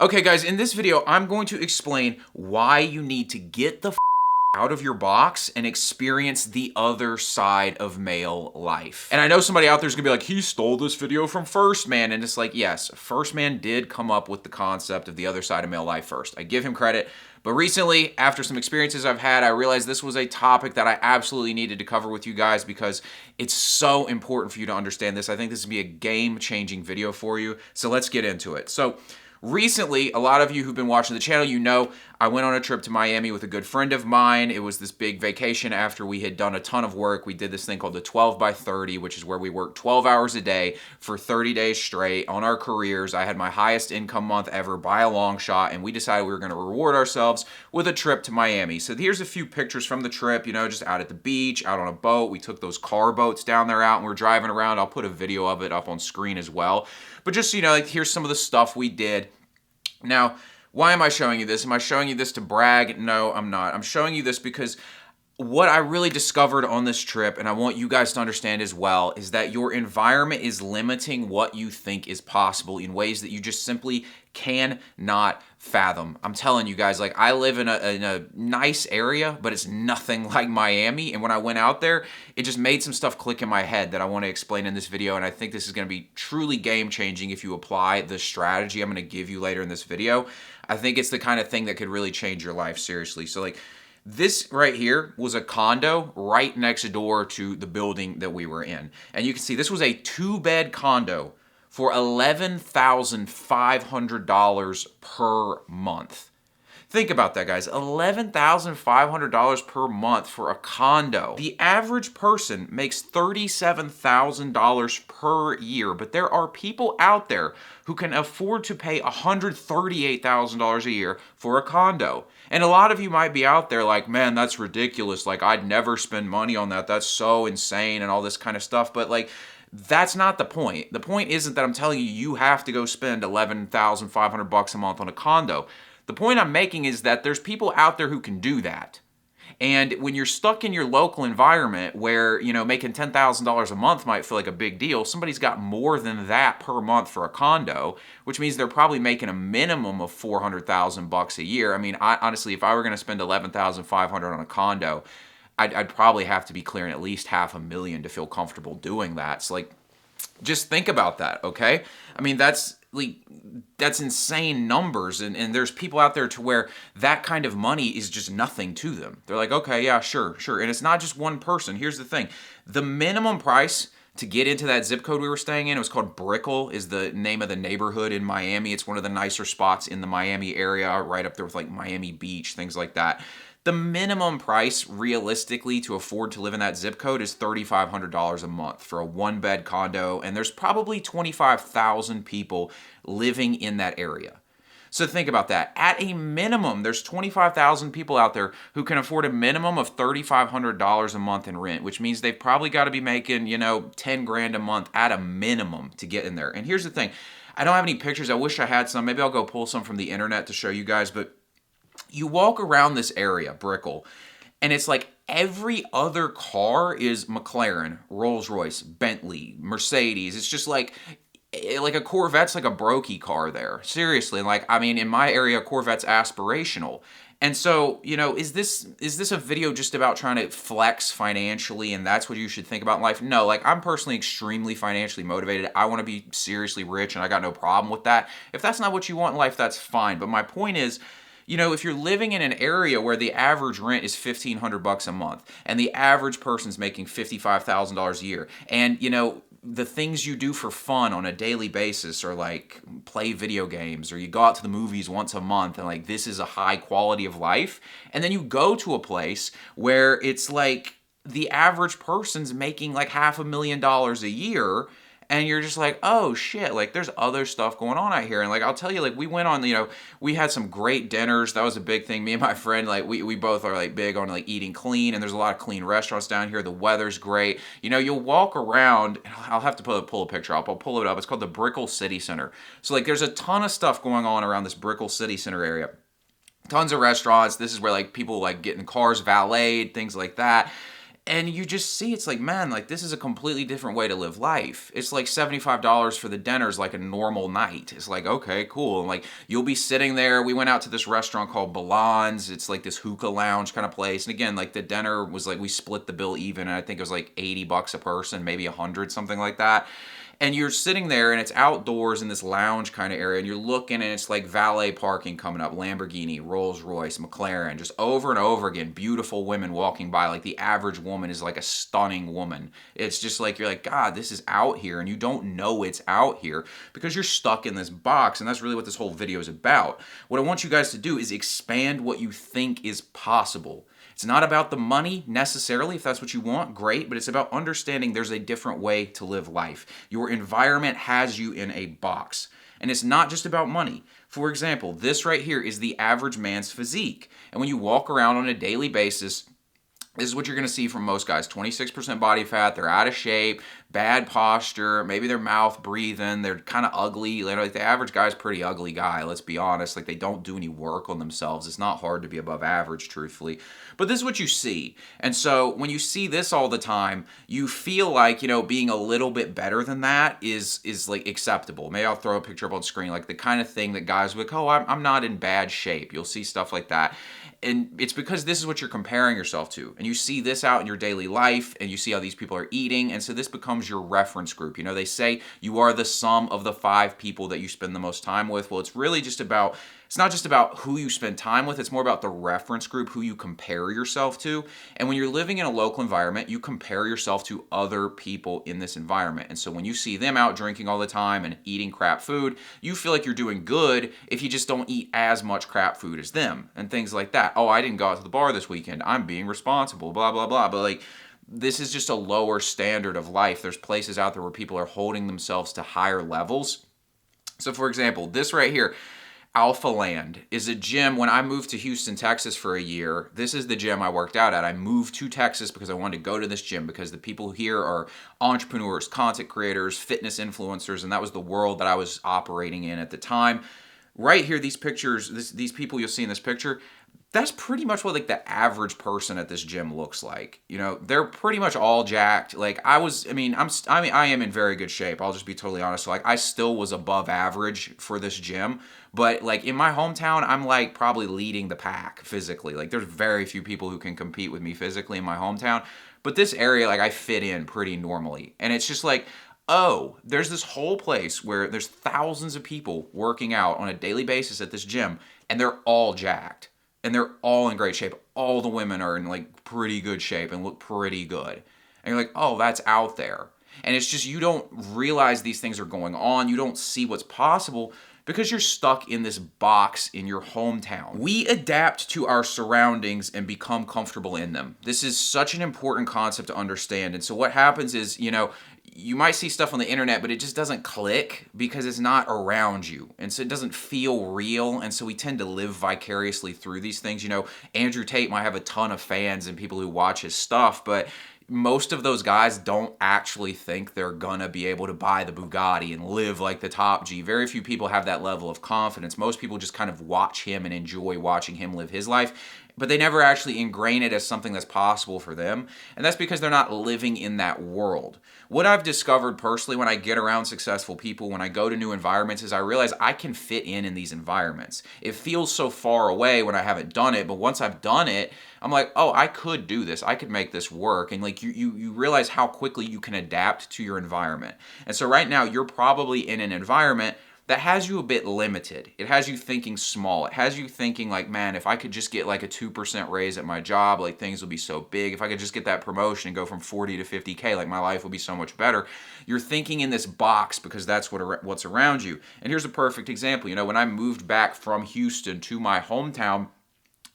Okay guys, in this video, I'm going to explain why you need to get the out of your box and experience the other side of male life. And I know somebody out there is gonna be like, he stole this video from First Man. And it's like, yes, First Man did come up with the concept of the other side of male life first. I give him credit. But recently, after some experiences I've had, I realized this was a topic that I absolutely needed to cover with you guys because it's so important for you to understand this. I think this would be a game-changing video for you. So let's get into it. So recently, a lot of you who've been watching the channel, you know I went on a trip to Miami with a good friend of mine. It was this big vacation after we had done a ton of work. We did this thing called the 12 by 30, which is where we worked 12 hours a day for 30 days straight on our careers. I had my highest income month ever by a long shot, and we decided we were going to reward ourselves with a trip to Miami. So here's a few pictures from the trip, you know, just out at the beach, out on a boat. We took those car boats down there out and we're driving around. I'll put a video of it up on screen as well. But just so you know, like, here's some of the stuff we did. Now, why am I showing you this? Am I showing you this to brag? No, I'm not. I'm showing you this because what I really discovered on this trip, and I want you guys to understand as well, is that your environment is limiting what you think is possible in ways that you just simply cannot fathom. I'm telling you guys, like, I live in a nice area, but it's nothing like Miami. And when I went out there, it just made some stuff click in my head that I want to explain in this video. And I think this is going to be truly game-changing if you apply the strategy I'm going to give you later in this video. I think it's the kind of thing that could really change your life, seriously. So, like, this right here was a condo right next door to the building that we were in. And you can see this was a 2-bed condo for $11,500 per month. Think about that, guys. $11,500 per month for a condo. The average person makes $37,000 per year, but there are people out there who can afford to pay $138,000 a year for a condo. And a lot of you might be out there like, man, that's ridiculous. Like, I'd never spend money on that. That's so insane and all this kind of stuff. But, like, that's not the point. The point isn't that I'm telling you you have to go spend $11,500 a month on a condo. The point I'm making is that there's people out there who can do that. And when you're stuck in your local environment where, you know, making $10,000 a month might feel like a big deal, somebody's got more than that per month for a condo, which means they're probably making a minimum of $400,000 a year. I mean, honestly, if I were going to spend $11,500 on a condo, I'd probably have to be clearing at least $500,000 to feel comfortable doing that. So, like, just think about that, okay? I mean, that's insane numbers, and there's people out there to where that kind of money is just nothing to them. They're like, okay, yeah, sure. And it's not just one person. Here's the thing. The minimum price to get into that zip code we were staying in, it was called Brickell, is the name of the neighborhood in Miami. It's one of the nicer spots in the Miami area, right up there with, like, Miami Beach, things like that. The minimum price, realistically, to afford to live in that zip code is $3,500 a month for a 1-bed condo, and there's probably 25,000 people living in that area. So think about that. At a minimum, there's 25,000 people out there who can afford a minimum of $3,500 a month in rent, which means they've probably got to be making, you know, 10 grand a month at a minimum to get in there. And here's the thing. I don't have any pictures. I wish I had some. Maybe I'll go pull some from the internet to show you guys, but you walk around this area, Brickell, and it's like every other car is McLaren, Rolls-Royce, Bentley, Mercedes. It's just like a Corvette's like a brokey car there. Seriously, like, I mean, in my area, Corvette's aspirational. And so, you know, is this a video just about trying to flex financially and that's what you should think about in life? No, like, I'm personally extremely financially motivated. I want to be seriously rich and I got no problem with that. If that's not what you want in life, that's fine. But my point is, you know, if you're living in an area where the average rent is $1,500 a month and the average person's making $55,000 a year, and, you know, the things you do for fun on a daily basis are like play video games or you go out to the movies once a month and, like, this is a high quality of life, and then you go to a place where it's like the average person's making like $500,000 a year, and you're just like, oh shit, like, there's other stuff going on out here. And, like, I'll tell you, like, we went on, you know, we had some great dinners. That was a big thing. Me and my friend, like, we both are, like, big on, like, eating clean, and there's a lot of clean restaurants down here. The weather's great. You know, you'll walk around, I'll have to pull a picture up. I'll pull it up. It's called the Brickell City Center. So, like, there's a ton of stuff going on around this Brickell City Center area. Tons of restaurants. This is where, like, people, like, getting cars valeted, things like that. And you just see, it's like, man, like this is a completely different way to live life. It's like $75 for the dinner is like a normal night. It's like, okay, cool. And like you'll be sitting there. We went out to this restaurant called Balan's. It's like this hookah lounge kind of place. And again, like the dinner was like we split the bill even, and I think it was like $80 a person, maybe 100, something like that. And you're sitting there and it's outdoors in this lounge kind of area, and you're looking and it's like valet parking coming up, Lamborghini, Rolls Royce, McLaren, just over and over again, beautiful women walking by. Like the average woman is like a stunning woman. It's just like, you're like, God, this is out here, and you don't know it's out here because you're stuck in this box. And that's really what this whole video is about. What I want you guys to do is expand what you think is possible. It's not about the money necessarily. If that's what you want, great, but it's about understanding there's a different way to live life. Your environment has you in a box, and it's not just about money. For example, this right here is the average man's physique, and when you walk around on a daily basis, this is what you're going to see from most guys. 26% body fat, they're out of shape, bad posture, maybe their mouth breathing, they're kind of ugly. Like the average guy's a pretty ugly guy, let's be honest. Like they don't do any work on themselves. It's not hard to be above average, truthfully. But this is what you see. And so when you see this all the time, you feel like, being a little bit better than that is like acceptable. Maybe I'll throw a picture up on screen, like the kind of thing that guys would like, oh, I'm not in bad shape. You'll see stuff like that. And it's because this is what you're comparing yourself to. And you see this out in your daily life, and you see how these people are eating. And so this becomes your reference group. They say you are the sum of the 5 people that you spend the most time with. Well, it's really just about, it's not just about who you spend time with. It's more about the reference group, who you compare yourself to. And when you're living in a local environment, you compare yourself to other people in this environment. And so when you see them out drinking all the time and eating crap food, you feel like you're doing good if you just don't eat as much crap food as them and things like that. Oh, I didn't go out to the bar this weekend. I'm being responsible, blah, blah, blah. But like, this is just a lower standard of life. There's places out there where people are holding themselves to higher levels. So for example, this right here, Alpha Land is a gym. When I moved to Houston, Texas for a year, this is the gym I worked out at. I moved to Texas because I wanted to go to this gym because the people here are entrepreneurs, content creators, fitness influencers, and that was the world that I was operating in at the time. Right here, these pictures, these people you'll see in this picture, that's pretty much what like the average person at this gym looks like. They're pretty much all jacked. Like I am in very good shape. I'll just be totally honest. So like I still was above average for this gym, but like in my hometown, I'm like probably leading the pack physically. Like there's very few people who can compete with me physically in my hometown, but this area, like I fit in pretty normally. And it's just like, oh, there's this whole place where there's thousands of people working out on a daily basis at this gym, and they're all jacked. And they're all in great shape. All the women are in like pretty good shape and look pretty good. And you're like, oh, that's out there. And it's just, you don't realize these things are going on. You don't see what's possible because you're stuck in this box in your hometown. We adapt to our surroundings and become comfortable in them. This is such an important concept to understand. And so what happens is, you might see stuff on the internet, but it just doesn't click because it's not around you. And so it doesn't feel real. And so we tend to live vicariously through these things. Andrew Tate might have a ton of fans and people who watch his stuff, but most of those guys don't actually think they're gonna be able to buy the Bugatti and live like the top G. Very few people have that level of confidence. Most people just kind of watch him and enjoy watching him live his life, but they never actually ingrain it as something that's possible for them. And that's because they're not living in that world. What I've discovered personally when I get around successful people, when I go to new environments, is I realize I can fit in these environments. It feels so far away when I haven't done it, but once I've done it, I'm like, oh, I could do this. I could make this work. And like you realize how quickly you can adapt to your environment. And so right now you're probably in an environment that has you a bit limited. It has you thinking small. It has you thinking like, man, if I could just get like a 2% raise at my job, like things would be so big. If I could just get that promotion and go from 40 to 50K, like my life would be so much better. You're thinking in this box because that's what's around you. And here's a perfect example. When I moved back from Houston to my hometown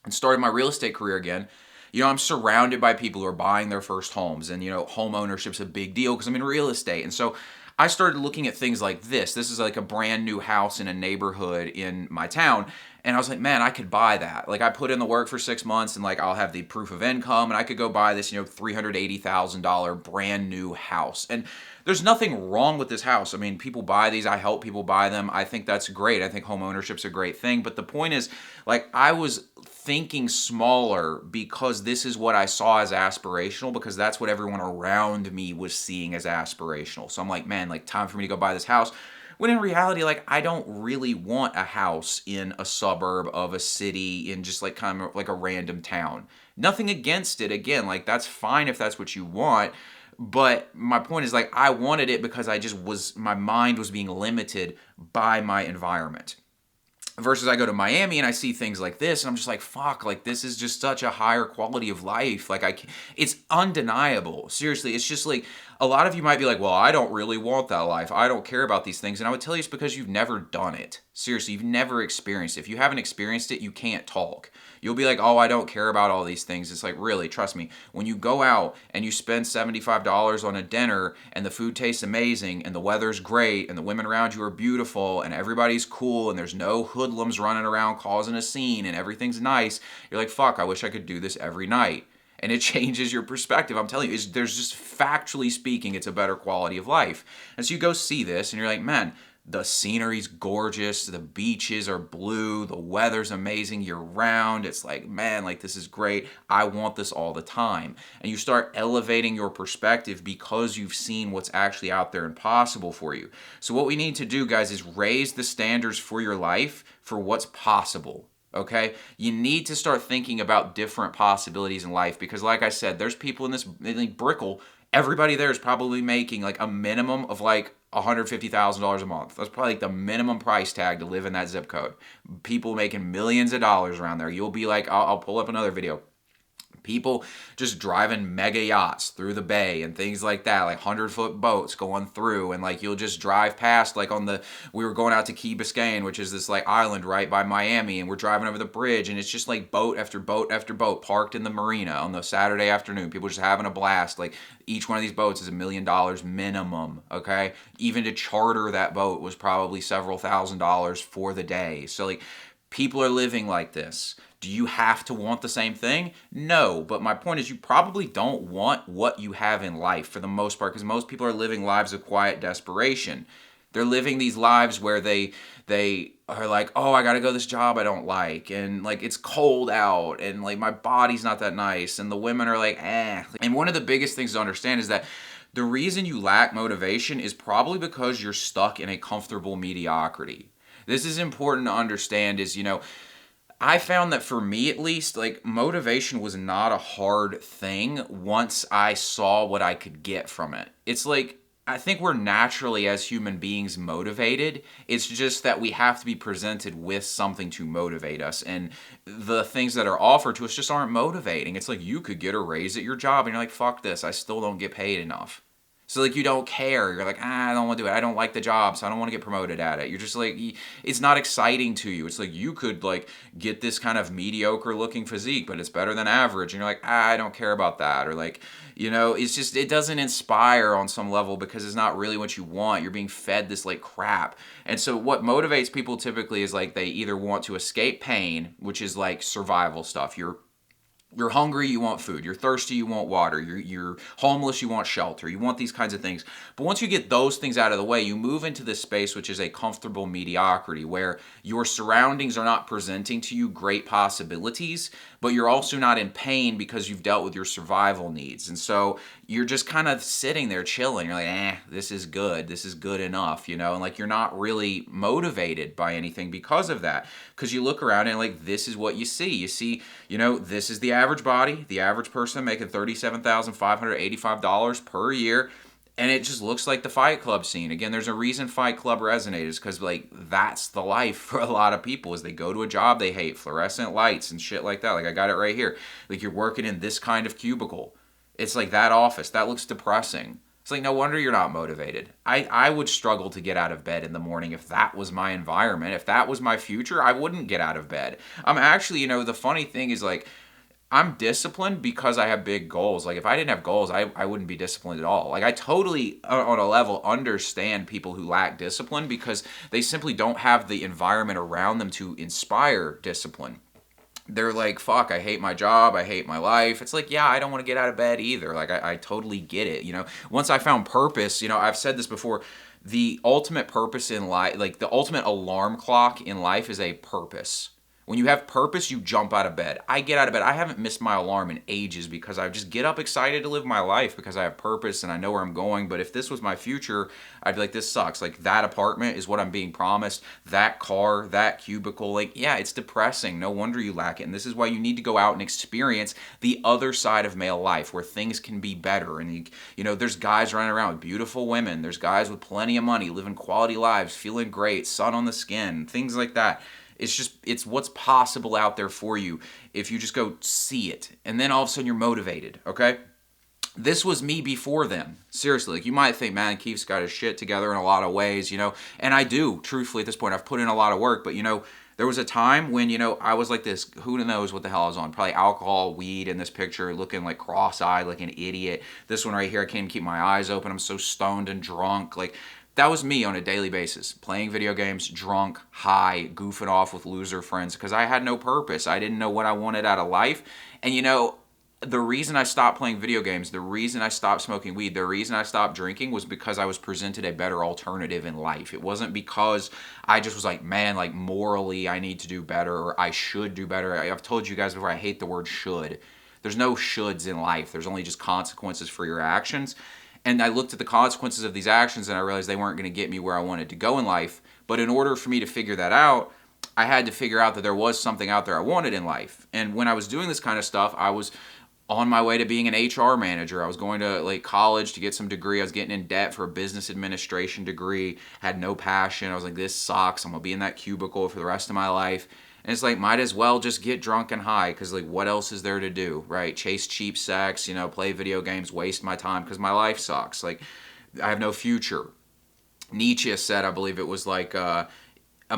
and started my real estate career again, I'm surrounded by people who are buying their first homes, and home ownership's a big deal because I'm in real estate. And so I started looking at things like this. This is like a brand new house in a neighborhood in my town. And I was like, man, I could buy that. Like I put in the work for 6 months and like I'll have the proof of income and I could go buy this, $380,000 brand new house. And there's nothing wrong with this house. I mean, people buy these. I help people buy them. I think that's great. I think home ownership's a great thing. But the point is, like, I was thinking smaller because this is what I saw as aspirational, because that's what everyone around me was seeing as aspirational. So I'm like, man, like, time for me to go buy this house. When in reality, like, I don't really want a house in a suburb of a city in just like kind of like a random town. Nothing against it. Again, like, that's fine if that's what you want. But my point is, like, I wanted it because my mind was being limited by my environment. Versus I go to Miami and I see things like this and I'm just like, fuck, like, this is just such a higher quality of life. Like, it's undeniable. Seriously, it's just like, a lot of you might be like, well, I don't really want that life. I don't care about these things. And I would tell you it's because you've never done it. Seriously, you've never experienced it. If you haven't experienced it, you can't talk. You'll be like, oh, I don't care about all these things. It's like, really, trust me. When you go out and you spend $75 on a dinner and the food tastes amazing and the weather's great and the women around you are beautiful and everybody's cool and there's no hoodlums running around causing a scene and everything's nice, you're like, fuck, I wish I could do this every night. And it changes your perspective. I'm telling you, there's just, factually speaking, it's a better quality of life. And so you go see this and you're like, man, the scenery's gorgeous, the beaches are blue, the weather's amazing year round. It's like, man, like, this is great. I want this all the time. And you start elevating your perspective because you've seen what's actually out there and possible for you. So what we need to do, guys, is raise the standards for your life for what's possible. Okay, you need to start thinking about different possibilities in life, because like I said, there's people in this, like Brickell, everybody there is probably making like a minimum of like $150,000 a month. That's probably like the minimum price tag to live in that zip code. People making millions of dollars around there. You'll be like, I'll pull up another video. People just driving mega yachts through the bay and things like that, like 100-foot boats going through, and like you'll just drive past, like we were going out to Key Biscayne, which is this like island right by Miami, and we're driving over the bridge and it's just like boat after boat after boat parked in the marina on the Saturday afternoon. People just having a blast. Like, each one of these boats is $1 million minimum, okay? Even to charter that boat was probably several $1,000s for the day. So like, people are living like this. Do you have to want the same thing? No, but my point is, you probably don't want what you have in life for the most part, because most people are living lives of quiet desperation. They're living these lives where they are like, oh, I gotta go to this job I don't like, and like, it's cold out, and like, my body's not that nice, and the women are like, eh. And one of the biggest things to understand is that the reason you lack motivation is probably because you're stuck in a comfortable mediocrity. This is important to understand, is, I found that for me at least, like, motivation was not a hard thing once I saw what I could get from it. It's like, I think we're naturally, as human beings, motivated. It's just that we have to be presented with something to motivate us. And the things that are offered to us just aren't motivating. It's like, you could get a raise at your job and you're like, fuck this, I still don't get paid enough. So like, you don't care. You're like, I don't want to do it. I don't like the job, so I don't want to get promoted at it. You're just like, it's not exciting to you. It's like, you could like get this kind of mediocre looking physique, but it's better than average. And you're like, I don't care about that. Or like, it's just, it doesn't inspire on some level because it's not really what you want. You're being fed this like crap. And so what motivates people typically is like, they either want to escape pain, which is like survival stuff. You're hungry, you want food. You're thirsty, you want water. You're homeless, you want shelter. You want these kinds of things. But once you get those things out of the way, you move into this space which is a comfortable mediocrity, where your surroundings are not presenting to you great possibilities, but you're also not in pain because you've dealt with your survival needs. And so you're just kind of sitting there chilling. You're like, this is good. This is good enough, and like, you're not really motivated by anything because of that. Because you look around and like, this is what you see. You see, this is the average body, the average person making $37,585 per year. And it just looks like the Fight Club scene. Again, there's a reason Fight Club resonates, because like, that's the life for a lot of people, is they go to a job they hate, fluorescent lights and shit like that. Like, I got it right here. Like, you're working in this kind of cubicle. It's like that office. That looks depressing. It's like, no wonder you're not motivated. I would struggle to get out of bed in the morning if that was my environment. If that was my future, I wouldn't get out of bed. I'm actually, the funny thing is like, I'm disciplined because I have big goals. Like if I didn't have goals, I wouldn't be disciplined at all. Like I totally on a level understand people who lack discipline because they simply don't have the environment around them to inspire discipline. They're like, fuck, I hate my job, I hate my life. It's like, yeah, I don't want to get out of bed either. Like I totally get it. Once I found purpose, I've said this before, the ultimate purpose in life, like the ultimate alarm clock in life is a purpose. When you have purpose, you jump out of bed. I get out of bed. I haven't missed my alarm in ages because I just get up excited to live my life because I have purpose and I know where I'm going. But if this was my future, I'd be like, this sucks. Like that apartment is what I'm being promised. That car, that cubicle, like, yeah, it's depressing. No wonder you lack it. And this is why you need to go out and experience the other side of male life where things can be better. And, there's guys running around with beautiful women. There's guys with plenty of money, living quality lives, feeling great, sun on the skin, things like that. It's what's possible out there for you if you just go see it. And then all of a sudden you're motivated, okay? This was me before then. Seriously, like you might think, man, Keefe's got his shit together in a lot of ways, and I do, truthfully, at this point. I've put in a lot of work, but, there was a time when, I was like this, who knows what the hell I was on, probably alcohol, weed in this picture, looking like cross-eyed, like an idiot. This one right here, I can't even keep my eyes open. I'm so stoned and drunk, like... That was me on a daily basis, playing video games, drunk, high, goofing off with loser friends because I had no purpose. I didn't know what I wanted out of life. And the reason I stopped playing video games, the reason I stopped smoking weed, the reason I stopped drinking was because I was presented a better alternative in life. It wasn't because I just was like, man, like morally I need to do better or I should do better. I've told you guys before, I hate the word should. There's no shoulds in life. There's only just consequences for your actions. And I looked at the consequences of these actions and I realized they weren't going to get me where I wanted to go in life. But in order for me to figure that out, I had to figure out that there was something out there I wanted in life. And when I was doing this kind of stuff, I was on my way to being an HR manager. I was going to college to get some degree. I was getting in debt for a business administration degree. Had no passion. I was like, this sucks. I'm going to be in that cubicle for the rest of my life. And it's like, might as well just get drunk and high because, what else is there to do, right? Chase cheap sex, play video games, waste my time because my life sucks. Like, I have no future. Nietzsche said, I believe it was a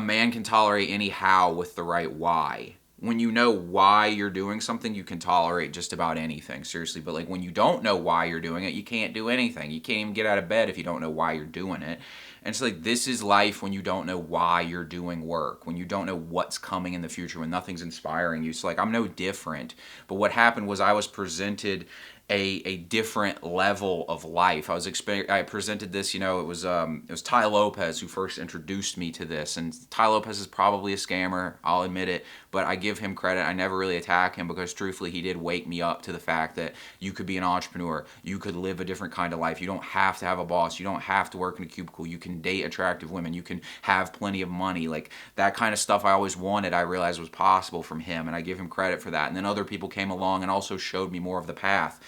man can tolerate any how with the right why. When you know why you're doing something, you can tolerate just about anything, seriously. But, when you don't know why you're doing it, you can't do anything. You can't even get out of bed if you don't know why you're doing it. And it's this is life when you don't know why you're doing work, when you don't know what's coming in the future, when nothing's inspiring you. So I'm no different. But what happened was I was presented a different level of life. I presented this, it was Tai Lopez who first introduced me to this, and Tai Lopez is probably a scammer, I'll admit it, but I give him credit. I never really attack him because truthfully he did wake me up to the fact that you could be an entrepreneur, you could live a different kind of life, you don't have to have a boss, you don't have to work in a cubicle, you can date attractive women, you can have plenty of money, that kind of stuff I always wanted, I realized was possible from him, and I give him credit for that. And then other people came along and also showed me more of the path.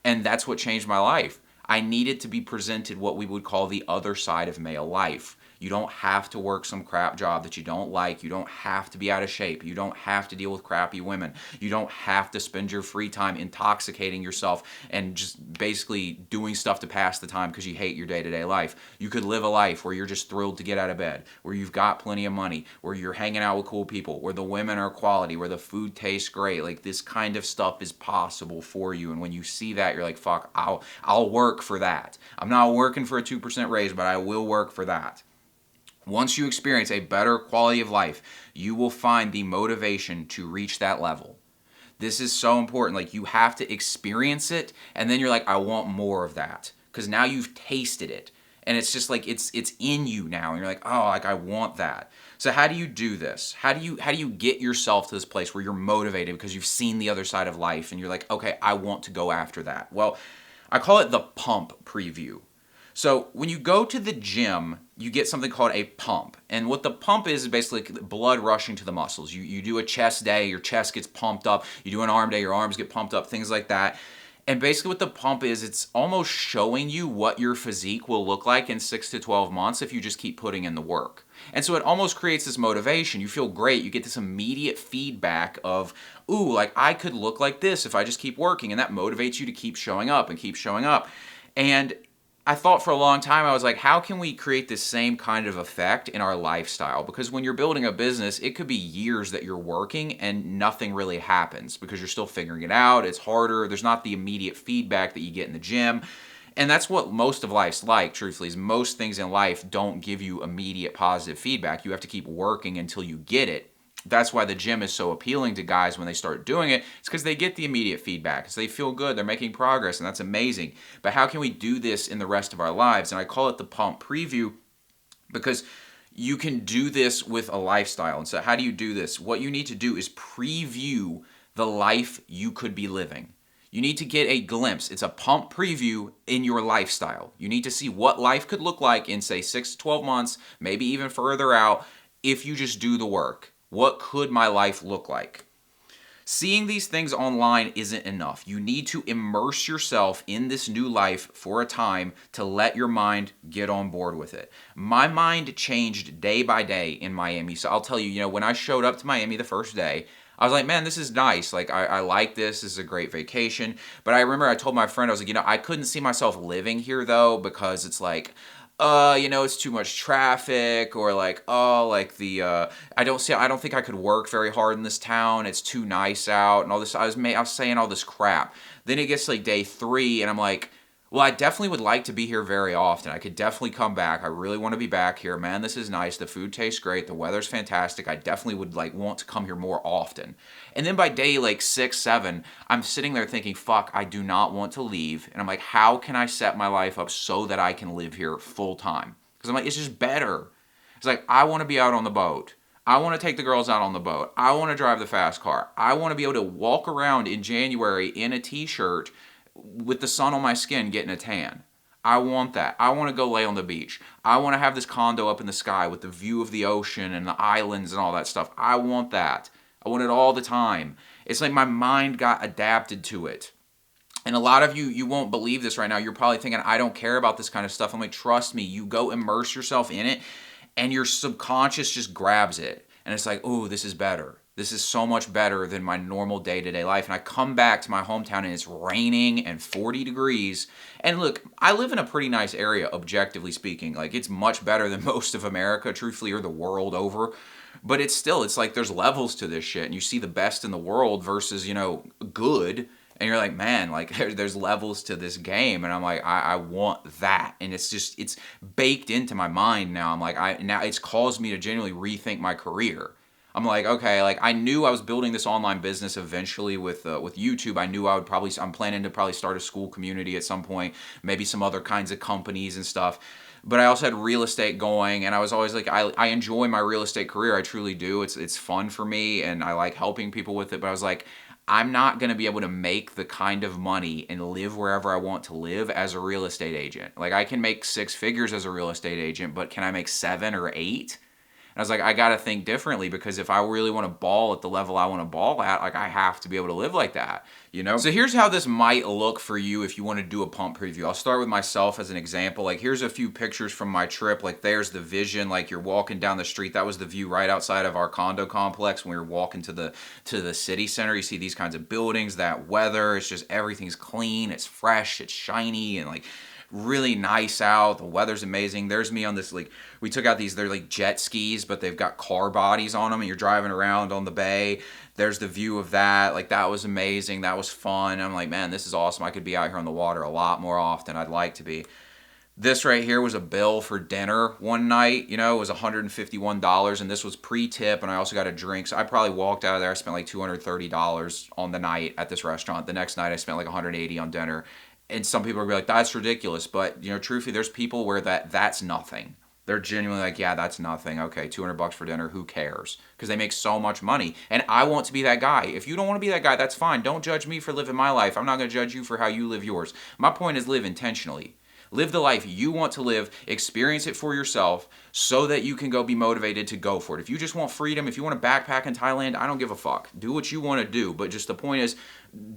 And that's what changed my life. I needed to be presented what we would call the other side of male life. You don't have to work some crap job that you don't like. You don't have to be out of shape. You don't have to deal with crappy women. You don't have to spend your free time intoxicating yourself and just basically doing stuff to pass the time because you hate your day-to-day life. You could live a life where you're just thrilled to get out of bed, where you've got plenty of money, where you're hanging out with cool people, where the women are quality, where the food tastes great. This kind of stuff is possible for you. And when you see that, you're like, fuck, I'll work for that. I'm not working for a 2% raise, but I will work for that. Once you experience a better quality of life, you will find the motivation to reach that level. This is so important. You have to experience it, and then you're like, I want more of that. Because now you've tasted it. And it's just it's in you now. And you're like, oh, I want that. So how do you do this? How do you get yourself to this place where you're motivated because you've seen the other side of life and you're like, okay, I want to go after that? Well, I call it the pump preview. So when you go to the gym, you get something called a pump. And what the pump is basically blood rushing to the muscles. You do a chest day, your chest gets pumped up. You do an arm day, your arms get pumped up, things like that. And basically what the pump is, it's almost showing you what your physique will look like in 6 to 12 months if you just keep putting in the work. And so it almost creates this motivation. You feel great. You get this immediate feedback of, ooh, I could look like this if I just keep working. And that motivates you to keep showing up and keep showing up. And I thought for a long time, I was like, how can we create the same kind of effect in our lifestyle? Because when you're building a business, it could be years that you're working and nothing really happens because you're still figuring it out. It's harder. There's not the immediate feedback that you get in the gym. And that's what most of life's like, truthfully, is most things in life don't give you immediate positive feedback. You have to keep working until you get it. That's why the gym is so appealing to guys when they start doing it. It's because they get the immediate feedback. So they feel good. They're making progress, and that's amazing. But how can we do this in the rest of our lives? And I call it the pump preview because you can do this with a lifestyle. And so how do you do this? What you need to do is preview the life you could be living. You need to get a glimpse. It's a pump preview in your lifestyle. You need to see what life could look like in, say, 6 to 12 months, maybe even further out, if you just do the work. What could my life look like? Seeing these things online isn't enough. You need to immerse yourself in this new life for a time to let your mind get on board with it. My mind changed day by day in Miami. So I'll tell you, when I showed up to Miami the first day, I was like, man, this is nice. Like, I like this. This is a great vacation. But I remember I told my friend, I was like, I couldn't see myself living here, though, because it's like, it's too much traffic, or like, I don't think I could work very hard in this town. It's too nice out and all this. I was saying all this crap. Then it gets to like day 3 and I'm like, well, I definitely would like to be here very often. I could definitely come back. I really want to be back here. Man, this is nice. The food tastes great. The weather's fantastic. I definitely would want to come here more often. And then by day 6, 7, I'm sitting there thinking, fuck, I do not want to leave. And I'm like, how can I set my life up so that I can live here full time? Because I'm like, it's just better. It's like, I want to be out on the boat. I want to take the girls out on the boat. I want to drive the fast car. I want to be able to walk around in January in a t-shirt with the sun on my skin getting a tan. I want that. I want to go lay on the beach. I want to have this condo up in the sky with the view of the ocean and the islands and all that stuff. I want that. I want it all the time. It's like my mind got adapted to it. And a lot of you won't believe this right now. You're probably thinking, I don't care about this kind of stuff. I'm like, trust me, you go immerse yourself in it and your subconscious just grabs it. And it's like, oh, this is better. This is so much better than my normal day-to-day life. And I come back to my hometown and it's raining and 40 degrees. And look, I live in a pretty nice area, objectively speaking. Like, it's much better than most of America, truthfully, or the world over. But it's like there's levels to this shit. And you see the best in the world versus, good. And you're like, man, like there's levels to this game. And I'm like, I want that. And it's baked into my mind now. I'm like, now it's caused me to genuinely rethink my career. I'm like, okay, like I knew I was building this online business eventually with YouTube. I knew I'm planning to probably start a school community at some point, maybe some other kinds of companies and stuff. But I also had real estate going, and I was always like, I enjoy my real estate career. I truly do. It's fun for me, and I like helping people with it. But I was like, I'm not going to be able to make the kind of money and live wherever I want to live as a real estate agent. Like, I can make 6 figures as a real estate agent, but can I make 7 or 8? And I was like, I got to think differently, because if I really want to ball at the level I want to ball at, like, I have to be able to live like that, So here's how this might look for you if you want to do a pump preview. I'll start with myself as an example. Like, here's a few pictures from my trip. Like, there's the vision. Like, you're walking down the street. That was the view right outside of our condo complex when we were walking to the city center. You see these kinds of buildings, that weather. It's just, everything's clean. It's fresh. It's shiny. And like, really nice out. The weather's amazing. There's me on this, like, we took out these, they're like jet skis, but they've got car bodies on them, and you're driving around on the bay. There's the view of that. Like, that was amazing. That was fun. I'm like, man, this is awesome. I could be out here on the water a lot more often. I'd like to be. This right here was a bill for dinner one night. It was $151, and this was pre-tip, and I also got a drink. So I probably walked out of there. I spent like $230 on the night at this restaurant. The next night I spent like $180 on dinner. And some people are like, that's ridiculous. But, truthfully, there's people where that's nothing. They're genuinely like, yeah, that's nothing. Okay, $200 for dinner, who cares? Because they make so much money. And I want to be that guy. If you don't want to be that guy, that's fine. Don't judge me for living my life. I'm not going to judge you for how you live yours. My point is, live intentionally. Live the life you want to live, experience it for yourself, so that you can go be motivated to go for it. If you just want freedom, if you want to backpack in Thailand, I don't give a fuck. Do what you want to do, but just the point is,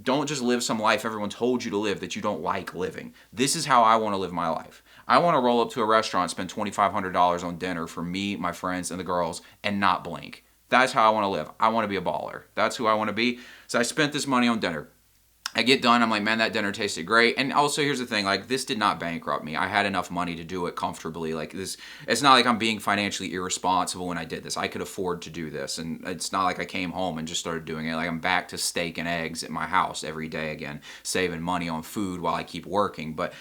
don't just live some life everyone told you to live that you don't like living. This is how I want to live my life. I want to roll up to a restaurant, spend $2,500 on dinner for me, my friends, and the girls, and not blink. That's how I want to live. I want to be a baller. That's who I want to be. So I spent this money on dinner. I get done, I'm like, man, that dinner tasted great. And also, here's the thing, like, this did not bankrupt me. I had enough money to do it comfortably. Like, this, it's not like I'm being financially irresponsible when I did this. I could afford to do this. And it's not like I came home and just started doing it. Like, I'm back to steak and eggs at my house every day again, saving money on food while I keep working. But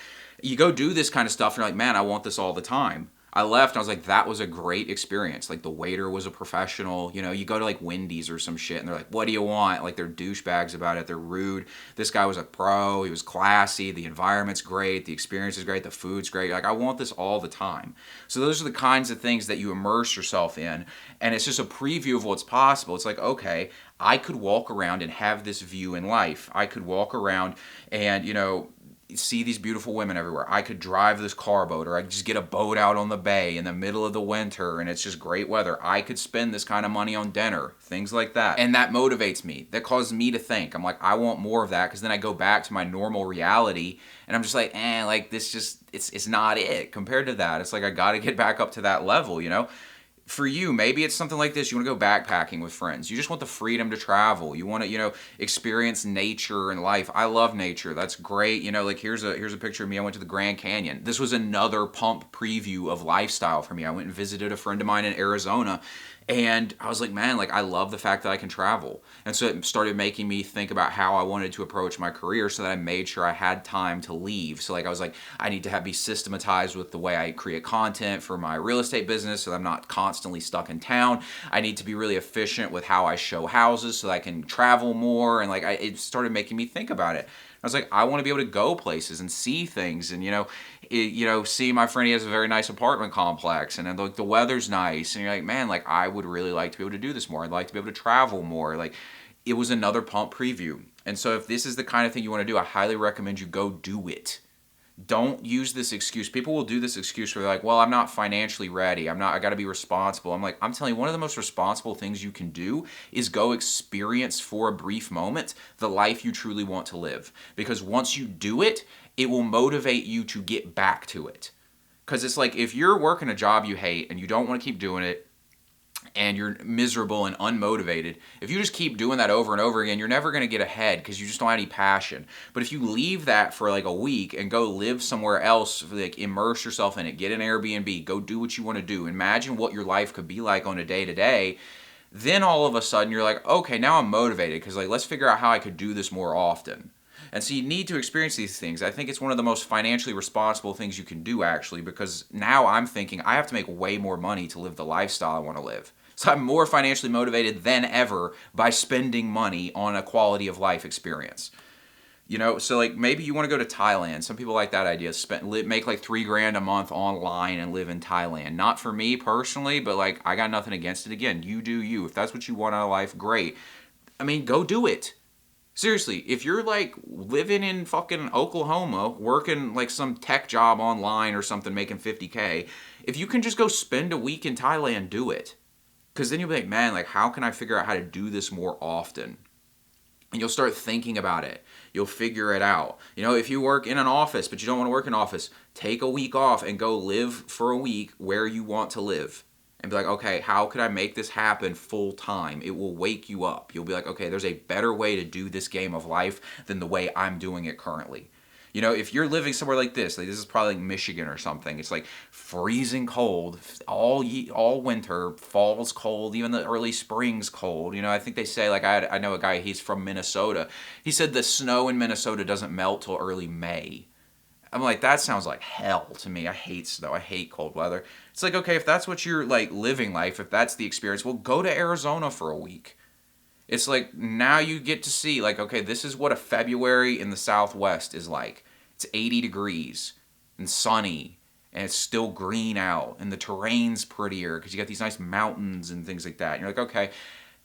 you go do this kind of stuff, and you're like, man, I want this all the time. I left and I was like, that was a great experience. Like, the waiter was a professional. You know, you go to like Wendy's or some shit and they're like, what do you want? Like, they're douchebags about it. They're rude. This guy was a pro. He was classy. The environment's great. The experience is great. The food's great. Like, I want this all the time. So those are the kinds of things that you immerse yourself in. And it's just a preview of what's possible. It's like, okay, I could walk around and have this view in life. I could walk around and, you know, see these beautiful women everywhere. I could drive this car boat, or I could just get a boat out on the bay in the middle of the winter and it's just great weather. I could spend this kind of money on dinner, things like that. And that motivates me. That causes me to think. I'm like, I want more of that, because then I go back to my normal reality and I'm just like, like this just, it's not it compared to that. It's like, I got to get back up to that level, you know? For you, maybe it's something like this. You want to go backpacking with friends. You just want the freedom to travel. You want to, you know, experience nature and life. I love nature. That's great. You know, like here's a picture of me. I went to the Grand Canyon. This was another pump preview of lifestyle for me. I went and visited a friend of mine in Arizona. And I was like, man, like, I love the fact that I can travel. And so it started making me think about how I wanted to approach my career, so that I made sure I had time to leave. So like, I was like, I need to be systematized with the way I create content for my real estate business, so that I'm not constantly stuck in town. I need to be really efficient with how I show houses so that I can travel more. And like, it started making me think about it. I was like, I want to be able to go places and see things, and see my friend, he has a very nice apartment complex, and then like the weather's nice, and you're like, man, like I would really like to be able to do this more. I'd like to be able to travel more. Like, it was another pump preview. And so if this is the kind of thing you want to do, I highly recommend you go do it. Don't use this excuse. People will do this excuse where they're like, well, I'm not financially ready. I got to be responsible. I'm like, I'm telling you, one of the most responsible things you can do is go experience for a brief moment the life you truly want to live. Because once you do it, it will motivate you to get back to it. Because it's like, if you're working a job you hate and you don't want to keep doing it, and you're miserable and unmotivated, if you just keep doing that over and over again, you're never going to get ahead, because you just don't have any passion. But if you leave that for like a week and go live somewhere else, like immerse yourself in it, get an Airbnb, go do what you want to do, imagine what your life could be like on a day-to-day, then all of a sudden you're like, okay, now I'm motivated, because like, let's figure out how I could do this more often. And so you need to experience these things. I think it's one of the most financially responsible things you can do, actually, because now I'm thinking I have to make way more money to live the lifestyle I want to live. So I'm more financially motivated than ever by spending money on a quality of life experience. You know, so like maybe you want to go to Thailand. Some people like that idea. Make like $3,000 a month online and live in Thailand. Not for me personally, but like, I got nothing against it. Again, you do you. If that's what you want out of life, great. I mean, go do it. Seriously, if you're like living in fucking Oklahoma, working like some tech job online or something, making $50K, if you can just go spend a week in Thailand, do it. Because then you'll be like, man, like, how can I figure out how to do this more often? And you'll start thinking about it. You'll figure it out. You know, if you work in an office, but you don't want to work in an office, take a week off and go live for a week where you want to live. And be like, okay, how could I make this happen full time? It will wake you up. You'll be like, okay, there's a better way to do this game of life than the way I'm doing it currently. You know, if you're living somewhere like this is probably like Michigan or something. It's like freezing cold all winter. Fall's cold. Even the early spring's cold. You know, I think they say, like, I know a guy, he's from Minnesota. He said the snow in Minnesota doesn't melt till early May. I'm like, that sounds like hell to me. I hate snow. I hate cold weather. It's like, okay, if that's what you're like living life, if that's the experience, well, go to Arizona for a week. It's like, now you get to see, like, okay, this is what a February in the Southwest is like. It's 80 degrees and sunny, and it's still green out, and the terrain's prettier because you got these nice mountains and things like that. And you're like, okay,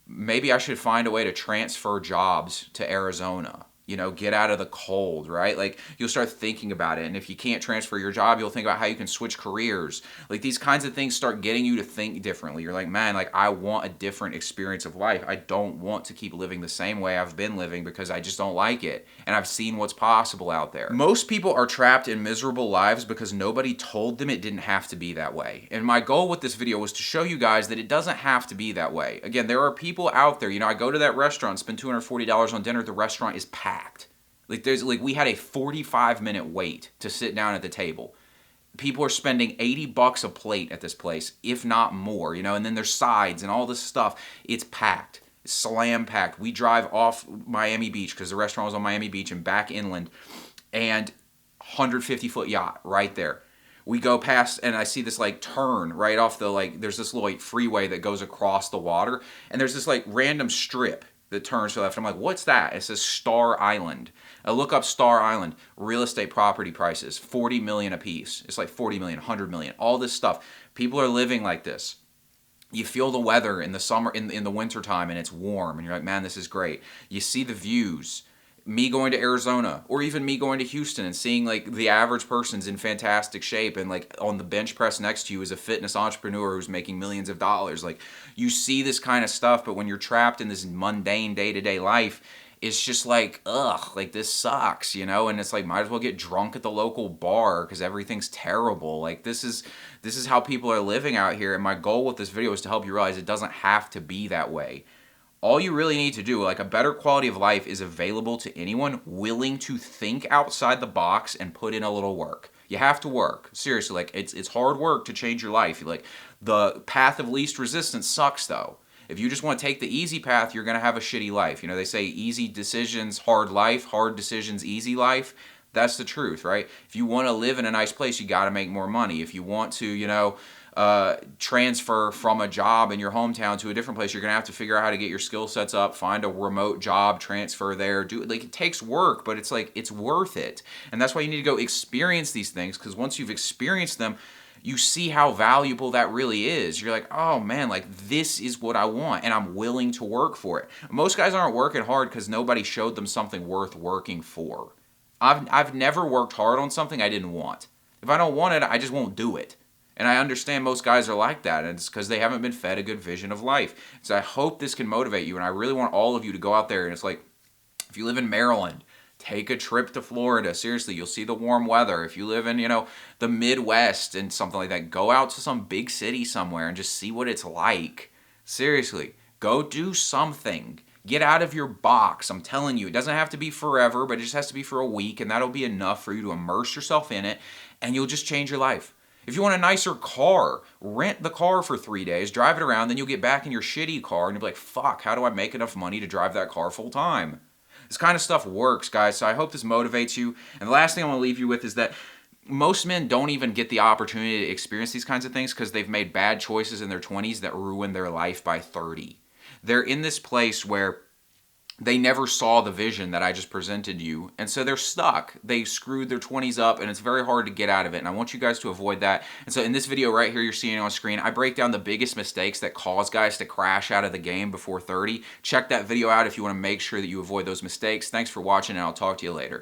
maybe I should find a way to transfer jobs to Arizona. You know, get out of the cold, right? Like, you'll start thinking about it. And if you can't transfer your job, you'll think about how you can switch careers. Like, these kinds of things start getting you to think differently. You're like, man, like, I want a different experience of life. I don't want to keep living the same way I've been living because I just don't like it. And I've seen what's possible out there. Most people are trapped in miserable lives because nobody told them it didn't have to be that way. And my goal with this video was to show you guys that it doesn't have to be that way. Again, there are people out there, you know, I go to that restaurant, spend $240 on dinner, the restaurant is packed. We had a 45-minute wait to sit down at the table. People are spending $80 a plate at this place, if not more, and then there's sides and all this stuff. It's packed. It's slam packed. We drive off Miami Beach because the restaurant was on Miami Beach and back inland, and 150-foot yacht right there. We go past and I see this turn right off there's this little freeway that goes across the water, and there's this random strip that turns to the left. I'm like, what's that? It says Star Island. I look up Star Island, real estate property prices, 40 million a piece. It's 40 million, 100 million, all this stuff. People are living like this. You feel the weather in the summer, in the winter time, and it's warm, and you're like, man, this is great. You see the views. Me going to Arizona, or even me going to Houston and seeing the average person's in fantastic shape, and on the bench press next to you is a fitness entrepreneur who's making millions of dollars. You see this kind of stuff, but when you're trapped in this mundane day-to-day life, it's just ugh, this sucks, and it's might as well get drunk at the local bar because everything's terrible. This is how people are living out here, and my goal with this video is to help you realize it doesn't have to be that way. All you really need to do, a better quality of life, is available to anyone willing to think outside the box and put in a little work. You have to work. Seriously, it's hard work to change your life. The path of least resistance sucks, though. If you just want to take the easy path, you're going to have a shitty life. They say easy decisions, hard life, hard decisions, easy life. That's the truth, right? If you want to live in a nice place, you got to make more money. If you want to, transfer from a job in your hometown to a different place, you're going to have to figure out how to get your skill sets up, find a remote job, transfer there, it takes work, but it's worth it. And that's why you need to go experience these things, because once you've experienced them, you see how valuable that really is. You're like, oh man, this is what I want, and I'm willing to work for it. Most guys aren't working hard because nobody showed them something worth working for. I've never worked hard on something I didn't want. If I don't want it, I just won't do it. And I understand most guys are like that, and it's because they haven't been fed a good vision of life. So I hope this can motivate you, and I really want all of you to go out there, and it's if you live in Maryland, take a trip to Florida. Seriously, you'll see the warm weather. If you live in, the Midwest and something like that, go out to some big city somewhere and just see what it's like. Seriously, go do something. Get out of your box. I'm telling you, it doesn't have to be forever, but it just has to be for a week, and that'll be enough for you to immerse yourself in it, and you'll just change your life. If you want a nicer car, rent the car for 3 days, drive it around, then you'll get back in your shitty car and you'll be like, fuck, how do I make enough money to drive that car full time? This kind of stuff works, guys, so I hope this motivates you. And the last thing I want to leave you with is that most men don't even get the opportunity to experience these kinds of things because they've made bad choices in their 20s that ruin their life by 30. They're in this place where they never saw the vision that I just presented you, and so they're stuck. They screwed their 20s up, and it's very hard to get out of it, and I want you guys to avoid that. And so in this video right here you're seeing on screen, I break down the biggest mistakes that cause guys to crash out of the game before 30. Check that video out if you want to make sure that you avoid those mistakes. Thanks for watching, and I'll talk to you later.